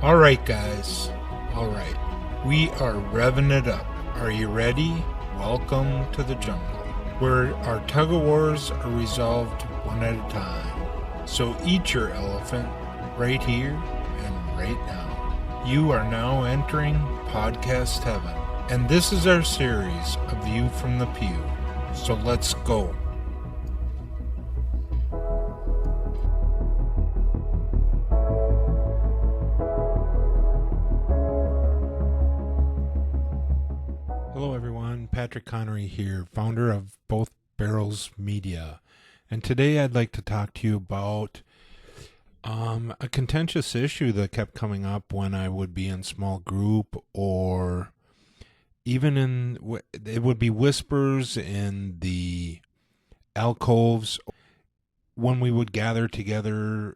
All right, guys. All right. We are revving it up. Are you ready? Welcome to the jungle, where our tug of wars are resolved one at a time. So eat your elephant right here and right now. You are now entering podcast heaven, and this is our series, A View from the Pew. So let's go. Hello everyone, Patrick Connery here, founder of Both Barrels Media. And today I'd like to talk to you about a contentious issue that kept coming up when I would be in small group, or even it would be whispers in the alcoves when we would gather together.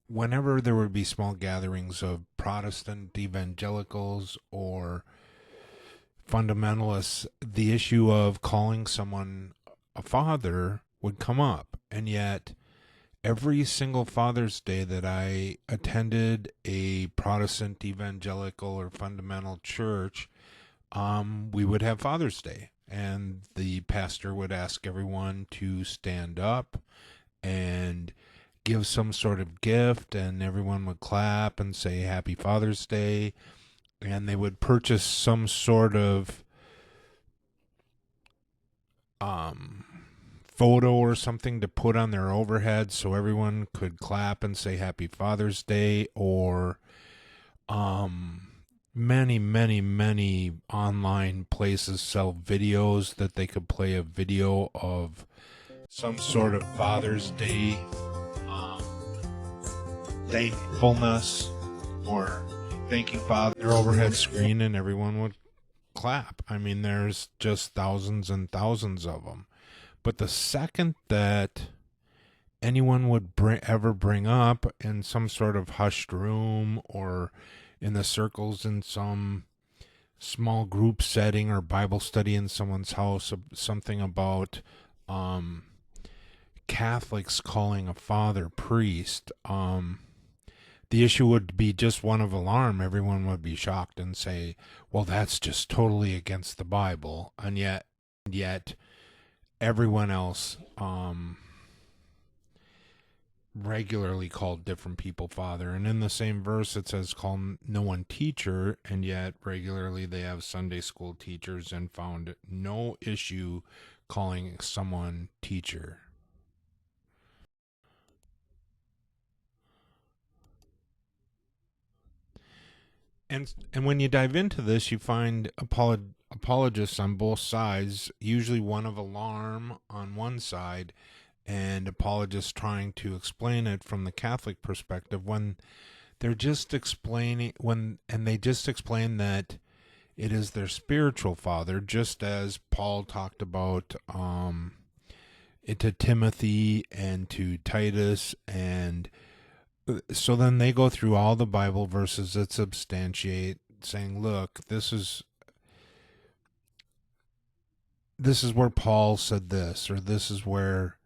Whenever there would be small gatherings of Protestant evangelicals or fundamentalists, the issue of calling someone a father would come up. And yet, every single Father's Day that I attended a Protestant evangelical or fundamental church, we would have Father's Day. And the pastor would ask everyone to stand up and give some sort of gift, and everyone would clap and say Happy Father's Day. And they would purchase some sort of photo or something to put on their overhead so everyone could clap and say Happy Father's Day, or many online places sell videos that they could play a video of some sort of Father's Day thankfulness or thanking Father, their overhead screen, and everyone would clap. I mean, there's just thousands and thousands of them. But the second that anyone would ever bring up in some sort of hushed room or in the circles in some small group setting or Bible study in someone's house, something about Catholics calling a father priest, the issue would be just one of alarm. Everyone would be shocked and say, well, that's just totally against the Bible. And yet everyone else regularly called different people father. And in the same verse, it says, call no one teacher. And yet regularly they have Sunday school teachers and found no issue calling someone teacher. And when you dive into this, you find apologists on both sides, usually one of alarm on one side and apologists trying to explain it from the Catholic perspective, when they're just explaining they just explain that it is their spiritual father, just as Paul talked about it to Timothy and to Titus. And so then they go through all the Bible verses that substantiate, saying, look, this is where Paul said this, or this is where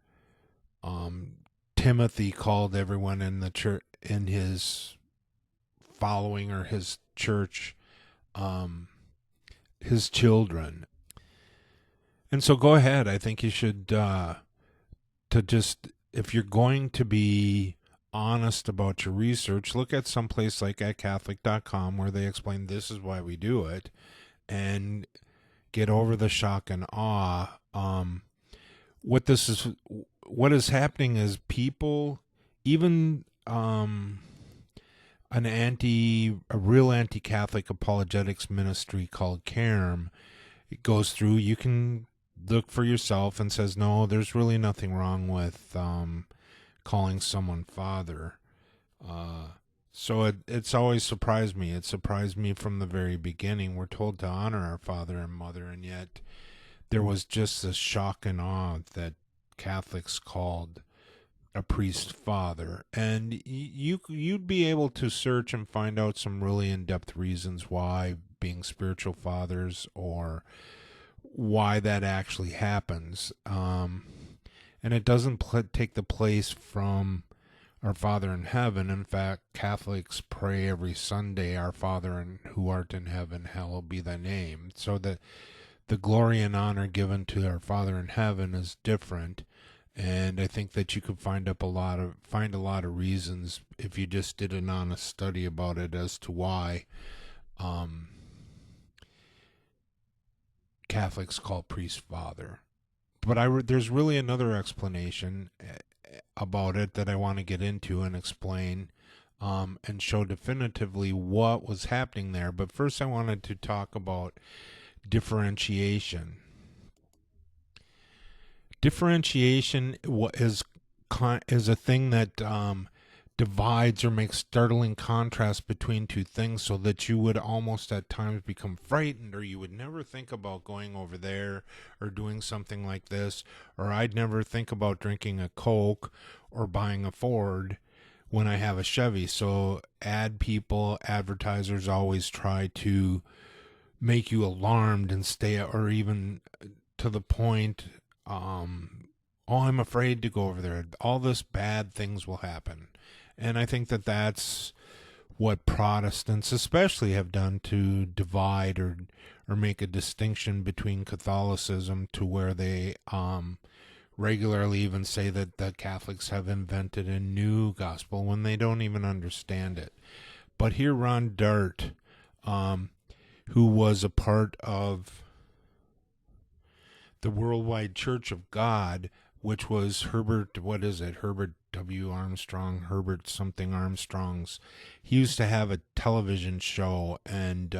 Timothy called everyone in the church, in his following or his church, his children. And so go ahead. I think you should if you're going to be honest about your research, look at some place like at Catholic.com where they explain this is why we do it, and get over the shock and awe. What is happening is people, even a real anti-Catholic apologetics ministry called CARM, it goes through, you can look for yourself, and says, no, there's really nothing wrong with calling someone father. So it's always surprised me. It surprised me from the very beginning. We're told to honor our father and mother, and yet there was just this shock and awe that Catholics called a priest father. And you'd be able to search and find out some really in-depth reasons why being spiritual fathers, or why that actually happens. And it doesn't take the place from our Father in heaven. In fact, Catholics pray every Sunday, Our Father who art in heaven, hallowed be thy name. So that the glory and honor given to our Father in heaven is different. And I think that you could find a lot of reasons if you just did an honest study about it as to why Catholics call priest Father. But there's really another explanation about it that I want to get into and explain and show definitively what was happening there. But first, I wanted to talk about differentiation. Differentiation is a thing that divides or makes startling contrast between two things, so that you would almost at times become frightened, or you would never think about going over there or doing something like this, or I'd never think about drinking a Coke or buying a Ford when I have a Chevy. So advertisers always try to make you alarmed and stay, or even to the point, oh, I'm afraid to go over there. All this bad things will happen. And I think that that's what Protestants especially have done to divide or make a distinction between Catholicism, to where they regularly even say that the Catholics have invented a new gospel when they don't even understand it. But here Ron Dart, who was a part of the Worldwide Church of God, which was Herbert W. Armstrong, Herbert something Armstrong's. He used to have a television show, and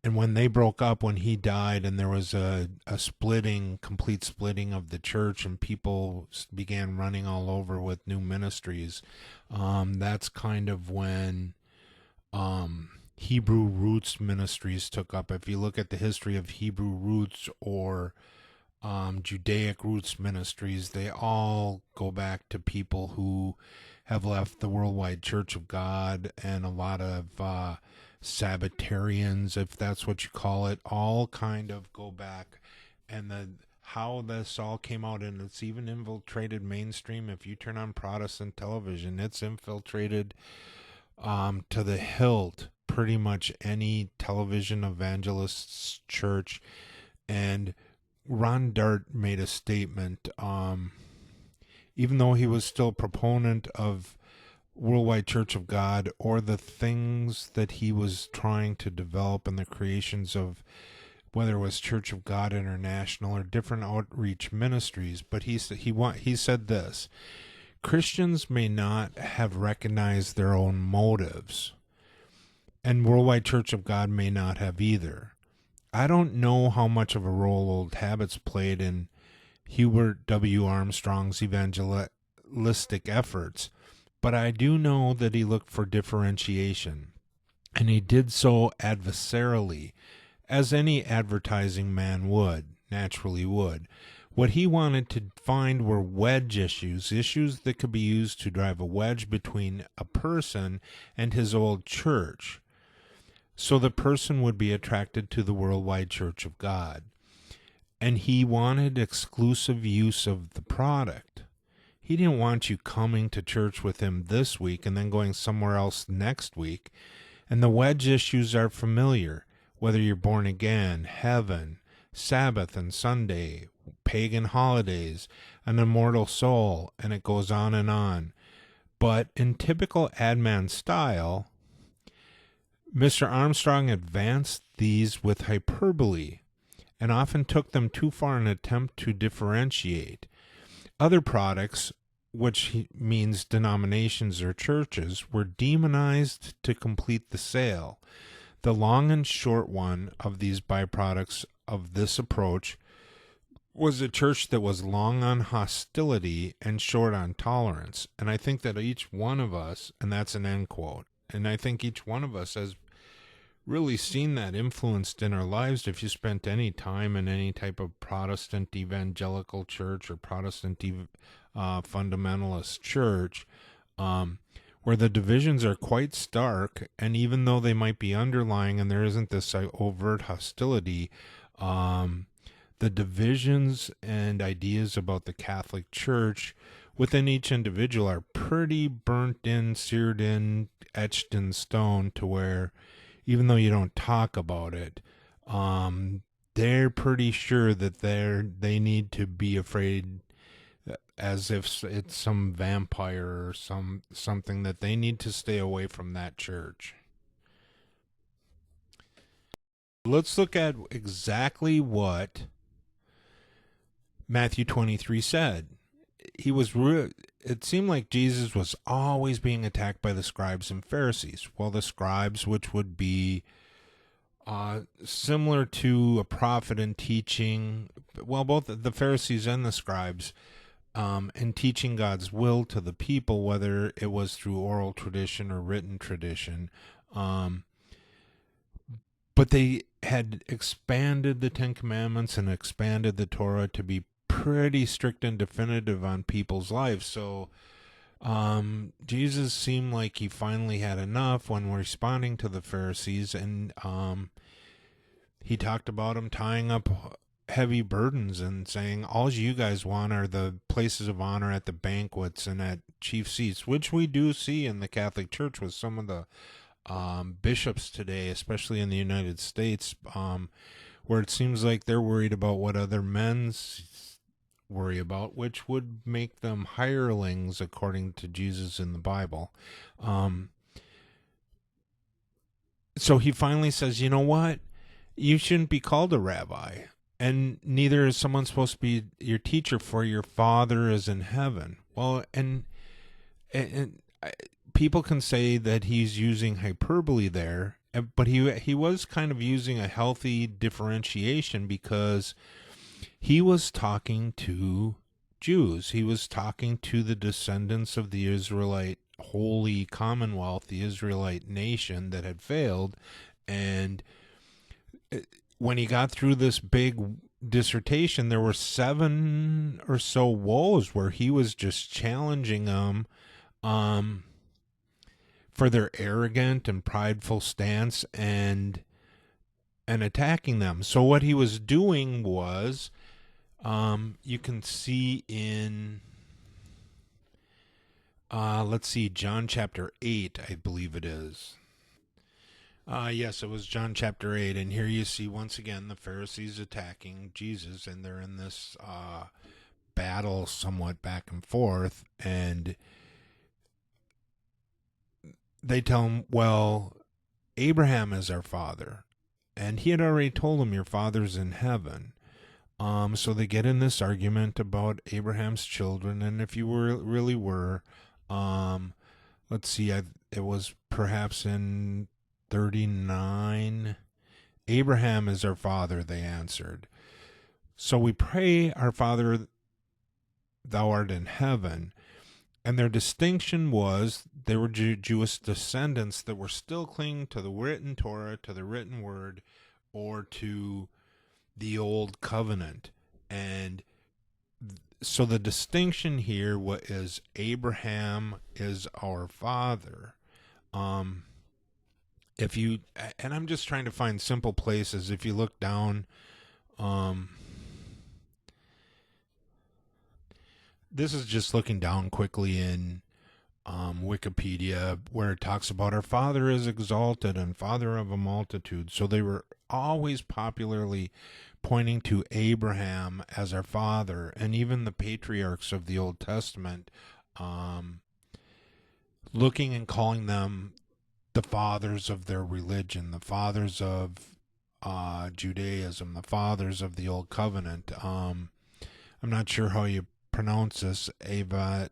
when they broke up, when he died, and there was a complete splitting of the church, and people began running all over with new ministries, that's kind of when Hebrew Roots Ministries took up. If you look at the history of Hebrew Roots or Judaic Roots Ministries, they all go back to people who have left the Worldwide Church of God, and a lot of Sabbatarians, if that's what you call it, all kind of go back. And how this all came out, and it's even infiltrated mainstream. If you turn on Protestant television, it's infiltrated to the hilt pretty much any television evangelist's church. And Ron Dart made a statement, even though he was still a proponent of Worldwide Church of God, or the things that he was trying to develop in the creations of, whether it was Church of God International or different outreach ministries. But he said this: Christians may not have recognized their own motives, and Worldwide Church of God may not have either. I don't know how much of a role old habits played in Hubert W. Armstrong's evangelistic efforts, but I do know that he looked for differentiation, and he did so adversarially, as any advertising man naturally would. What he wanted to find were wedge issues that could be used to drive a wedge between a person and his old church, so the person would be attracted to the Worldwide Church of God. And he wanted exclusive use of the product. He didn't want you coming to church with him this week and then going somewhere else next week. And the wedge issues are familiar, whether you're born again, heaven, Sabbath and Sunday, pagan holidays, an immortal soul, and it goes on and on. But in typical ad man style, Mr. Armstrong advanced these with hyperbole and often took them too far in an attempt to differentiate. Other products, which means denominations or churches, were demonized to complete the sale. The long and short one of these byproducts of this approach was a church that was long on hostility and short on tolerance. And I think that each one of us, and that's an end quote, and I think each one of us has really seen that influenced in our lives. If you spent any time in any type of Protestant evangelical church or Protestant fundamentalist church, where the divisions are quite stark, and even though they might be underlying and there isn't this overt hostility, the divisions and ideas about the Catholic Church within each individual are pretty burnt in, seared in, etched in stone, to where even though you don't talk about it, um, they're pretty sure that they need to be afraid, as if it's some vampire or something, that they need to stay away from that church. Let's look at exactly what Matthew 23 said. He was it seemed like Jesus was always being attacked by the scribes and Pharisees. Well, the scribes, which would be similar to a prophet in teaching, well, both the Pharisees and the scribes, in teaching God's will to the people, whether it was through oral tradition or written tradition. But they had expanded the Ten Commandments and expanded the Torah to be pretty strict and definitive on people's lives. So Jesus seemed like he finally had enough when responding to the Pharisees, and he talked about them tying up heavy burdens and saying, all you guys want are the places of honor at the banquets and at chief seats, which we do see in the Catholic Church with some of the bishops today, especially in the United States, where it seems like they're worried about what other men's worry about, which would make them hirelings according to Jesus in the Bible. So he finally says, you know what? You shouldn't be called a rabbi, and neither is someone supposed to be your teacher, for your Father is in heaven. Well, and people can say that he's using hyperbole there, but he was kind of using a healthy differentiation, because he was talking to Jews. He was talking to the descendants of the Israelite holy commonwealth, the Israelite nation that had failed. And when he got through this big dissertation, there were 7 or so woes where he was just challenging them for their arrogant and prideful stance, and attacking them. So what he was doing was, you can see in let's see, John chapter 8, I believe it is. Yes, it was John chapter 8, and here you see once again the Pharisees attacking Jesus, and they're in this battle somewhat back and forth, and they tell him, well, Abraham is our father, and he had already told him, your father's in heaven. So they get in this argument about Abraham's children, and if you really were, let's see, it was perhaps in 39. Abraham is our father, they answered. So we pray, our Father, thou art in heaven. And their distinction was they were Jewish descendants that were still clinging to the written Torah, to the written word, or to the old covenant. And so the distinction here is Abraham is our father. If you, and I'm just trying to find simple places. If you look down, this is just looking down quickly in Wikipedia, where it talks about our Father is exalted and Father of a multitude. So they were always popularly pointing to Abraham as our father, and even the patriarchs of the Old Testament, looking and calling them the fathers of their religion, the fathers of Judaism, the fathers of the Old Covenant. I'm not sure how you pronounce this. Abraham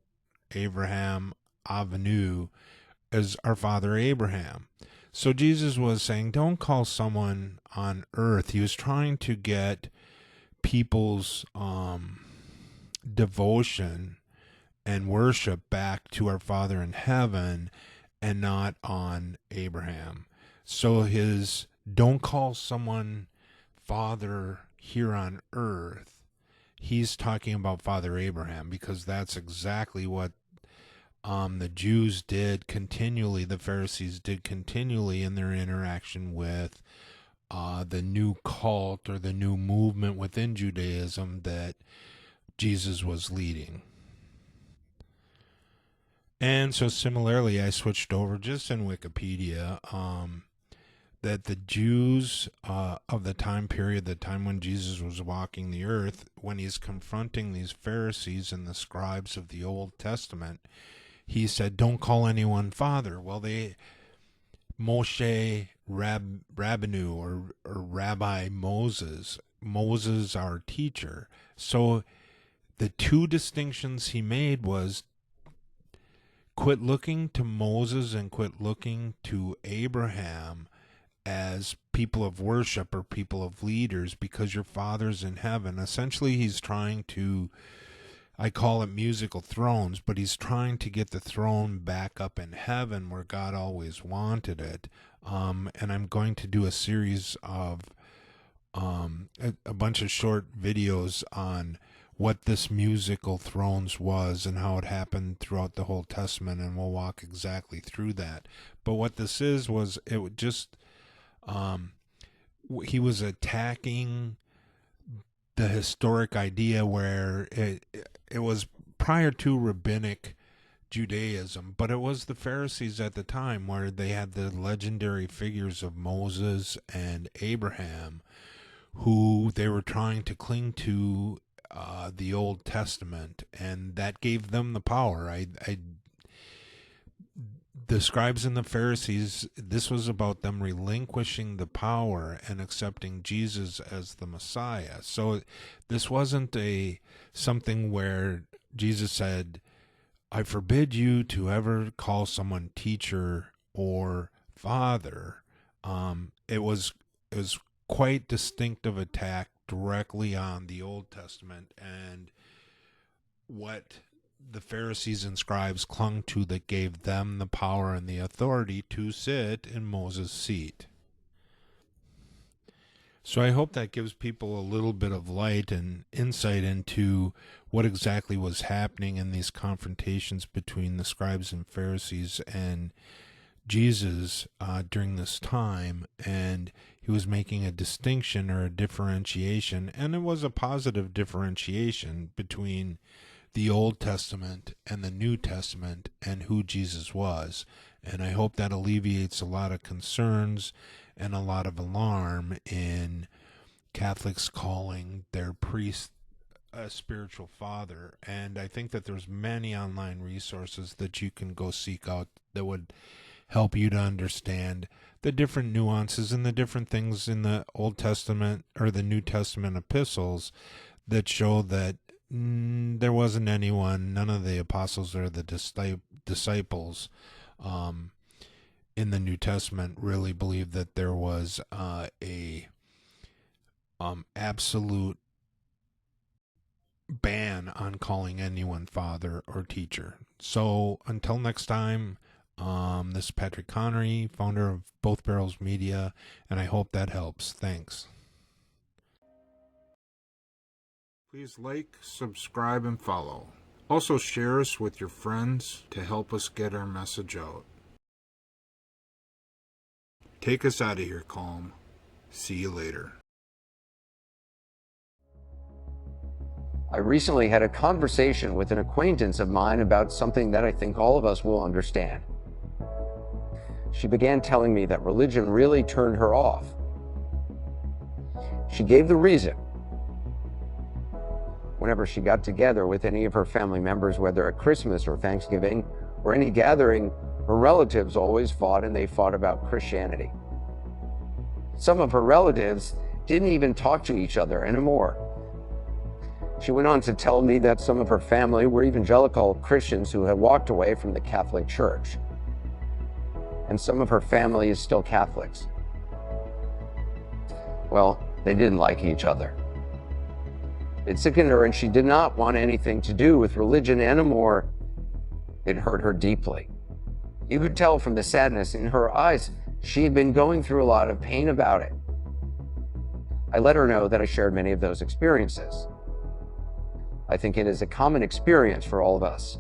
Avinu is our father Abraham. So Jesus was saying, don't call someone on earth. He was trying to get people's devotion and worship back to our Father in heaven, and not on Abraham. So his don't call someone father here on earth, he's talking about Father Abraham, because that's exactly what the Jews did continually, the Pharisees did continually in their interaction with the new cult or the new movement within Judaism that Jesus was leading. And so similarly, I switched over just in Wikipedia, that the Jews of the time period, the time when Jesus was walking the earth, when he's confronting these Pharisees and the scribes of the Old Testament, he said, don't call anyone father. Well, Moshe Rabbinu, or Rabbi Moses our teacher. So the two distinctions he made was quit looking to Moses and quit looking to Abraham as people of worship or people of leaders, because your Father's in heaven. Essentially, he's trying to, I call it musical thrones, but he's trying to get the throne back up in heaven where God always wanted it. And I'm going to do a series of a bunch of short videos on what this musical thrones was and how it happened throughout the whole Testament, and we'll walk exactly through that. But what this was it would just he was attacking the historic idea where it was prior to rabbinic Judaism, but it was the Pharisees at the time, where they had the legendary figures of Moses and Abraham, who they were trying to cling to the Old Testament, and that gave them the power. The scribes and the Pharisees, this was about them relinquishing the power and accepting Jesus as the Messiah. So this wasn't something where Jesus said, I forbid you to ever call someone teacher or father. It was quite distinctive attack directly on the Old Testament and what the Pharisees and scribes clung to, that gave them the power and the authority to sit in Moses' seat. So I hope that gives people a little bit of light and insight into what exactly was happening in these confrontations between the scribes and Pharisees and Jesus during this time. And he was making a distinction or a differentiation, and it was a positive differentiation between the Old Testament and the New Testament and who Jesus was. And I hope that alleviates a lot of concerns and a lot of alarm in Catholics calling their priest a spiritual father. And I think that there's many online resources that you can go seek out that would help you to understand the different nuances and the different things in the Old Testament or the New Testament epistles that show that there wasn't anyone, none of the apostles or the disciples in the New Testament really believed that there was a absolute ban on calling anyone father or teacher. So until next time, this is Patrick Connery, founder of Both Barrels Media, and I hope that helps. Thanks. Please like, subscribe, and follow. Also share us with your friends to help us get our message out. Take us out of here, Calm. See you later. I recently had a conversation with an acquaintance of mine about something that I think all of us will understand. She began telling me that religion really turned her off. She gave the reason. Whenever she got together with any of her family members, whether at Christmas or Thanksgiving or any gathering, her relatives always fought, and they fought about Christianity. Some of her relatives didn't even talk to each other anymore. She went on to tell me that some of her family were evangelical Christians who had walked away from the Catholic Church. And some of her family is still Catholics. Well, they didn't like each other. It sickened her, and she did not want anything to do with religion anymore. It hurt her deeply. You could tell from the sadness in her eyes she had been going through a lot of pain about it. I let her know that I shared many of those experiences. I think it is a common experience for all of us.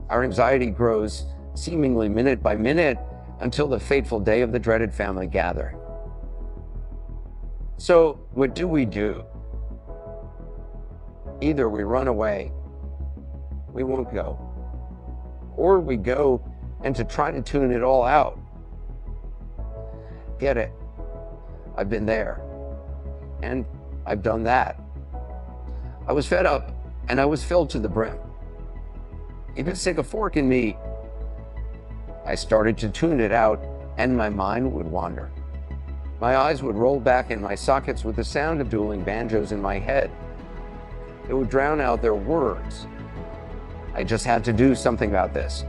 Our anxiety grows seemingly minute by minute until the fateful day of the dreaded family gathering. So, what do? Either we run away, we won't go, or we go and to try to tune it all out. Get it? I've been there, and I've done that. I was fed up, and I was filled to the brim. Even stick a fork in me, I started to tune it out, and my mind would wander. My eyes would roll back in my sockets with the sound of dueling banjos in my head. It would drown out their words. I just had to do something about this.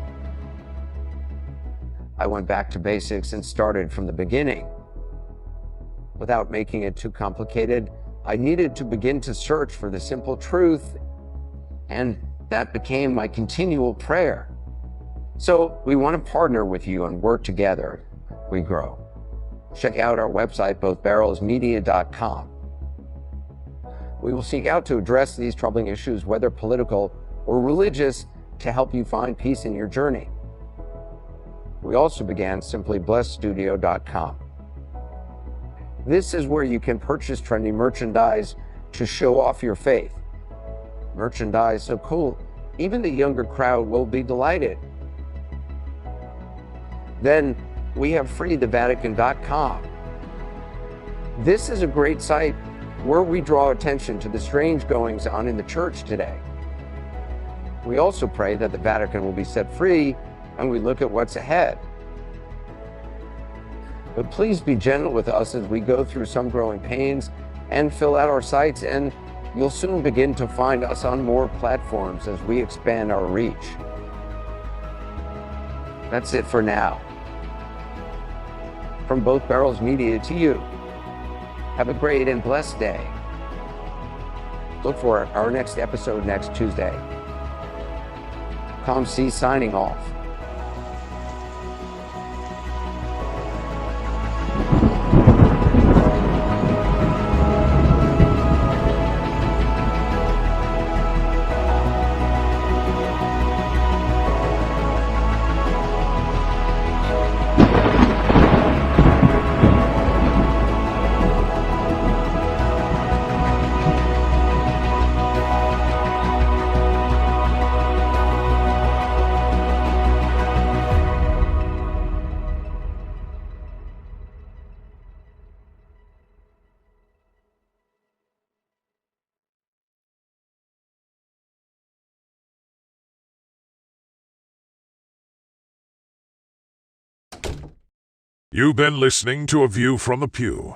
I went back to basics and started from the beginning. Without making it too complicated, I needed to begin to search for the simple truth, and that became my continual prayer. So we want to partner with you and work together. We grow. Check out our website, bothbarrelsmedia.com. We will seek out to address these troubling issues, whether political or religious, to help you find peace in your journey. We also began simplyblessedstudio.com. This is where you can purchase trendy merchandise to show off your faith. Merchandise so cool, even the younger crowd will be delighted. Then we have freethevatican.com. This is a great site where we draw attention to the strange goings on in the church today. We also pray that the Vatican will be set free, and we look at what's ahead. But please be gentle with us as we go through some growing pains and fill out our sites, and you'll soon begin to find us on more platforms as we expand our reach. That's it for now. From Both Barrels Media to you, have a great and blessed day. Look for our next episode next Tuesday. Com C signing off. You've been listening to A View from the Pew.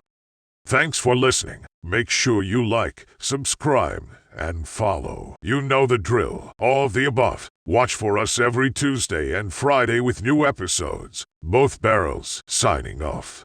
Thanks for listening. Make sure you like, subscribe, and follow. You know the drill. All of the above. Watch for us every Tuesday and Friday with new episodes. Both Barrels signing off.